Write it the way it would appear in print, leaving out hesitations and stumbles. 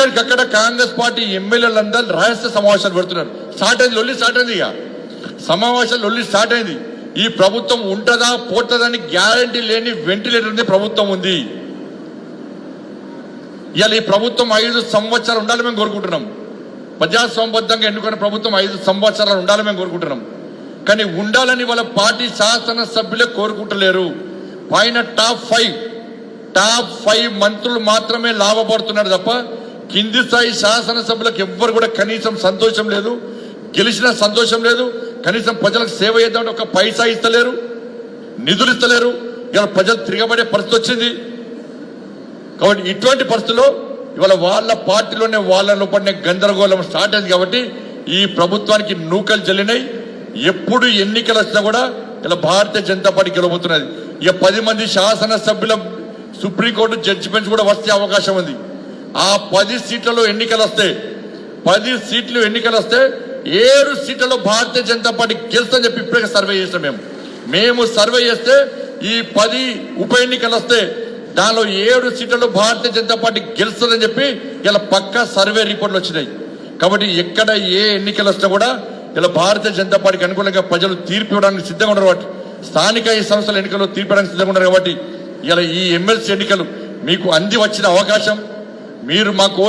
ఎక్కడికక్కడ కాంగ్రెస్ పార్టీ ఎమ్మెల్యేలందరూ రహస్య సమావేశాలు పెడుతున్నారు. స్టార్ట్ అయింది లొల్లి, స్టార్ట్ అయింది. ఇక సమావేశాలు లొల్లి స్టార్ట్ అయింది. ఈ ప్రభుత్వం ఉంటుందా పోతుందని గ్యారంటీ లేని వెంటిలేటర్ ప్రభుత్వం ఉంది. ఇవాళ ఈ ప్రభుత్వం 5 సంవత్సరాలు ఉండాలి మేము కోరుకుంటున్నాం. ప్రజాస్వామ్యబద్ధంగా ఎన్నుకున్న ప్రభుత్వం 5 సంవత్సరాలు ఉండాలి మేము కోరుకుంటున్నాం. కానీ ఉండాలని వాళ్ళ పార్టీ శాసనసభ్యులే కోరుకుంటలేరు. పైన టాప్ 5 మంత్రులు మాత్రమే లాభపడుతున్నారు తప్ప కింది స్థాయి శాసనసభ్యులకు ఎవ్వరు కూడా కనీసం సంతోషం లేదు, గెలిచిన సంతోషం లేదు, కనీసం ప్రజలకు సేవ చేద్దామంటే ఒక పైసా ఇస్తలేరు, నిధులు ఇస్తలేరు. ఇవాళ ప్రజలు తిరగబడే పరిస్థితి వచ్చింది. కాబట్టి ఇటువంటి పరిస్థితుల్లో ఇవాళ వాళ్ళ పార్టీలోనే వాళ్ళలో పడిన గందరగోళం స్టార్ట్ అయింది. కాబట్టి ఈ ప్రభుత్వానికి నూకలు జల్లినాయి. ఎప్పుడు ఎన్నికలు వచ్చినా కూడా ఇలా భారతీయ జనతా పార్టీ గెలవబోతున్నది. ఇక 10 మంది శాసనసభ్యుల సుప్రీంకోర్టు జడ్జిమెంట్స్ కూడా వస్తే అవకాశం ఉంది. ఆ 10 సీట్లలో ఎన్నికలు వస్తే 10 సీట్లు ఎన్నికలు వస్తే 7 సీట్లలో భారతీయ జనతా పార్టీ గెలుస్తుందని చెప్పి ఇప్పుడే సర్వే చేస్తాం. మేము సర్వే చేస్తే ఈ 10 ఉప ఎన్నికలు వస్తే దానిలో 7 సీట్లలో భారతీయ జనతా పార్టీ గెలుస్తుందని చెప్పి ఇలా పక్కా సర్వే రిపోర్ట్లు వచ్చినాయి. కాబట్టి ఎక్కడ ఏ ఎన్నికలు వస్తే కూడా ఇలా భారతీయ జనతా పార్టీకి అనుకూలంగా ప్రజలు తీర్పు ఇవ్వడానికి సిద్ధంగా ఉన్నారు. కాబట్టి స్థానిక ఈ సంస్థల ఎన్నికల్లో తీర్పు ఇవ్వడానికి సిద్ధంగా ఉన్నారు. కాబట్టి ఇలా ఈ ఎమ్మెల్సీ ఎన్నికలు మీకు అంది వచ్చిన అవకాశం. మీరు మాకు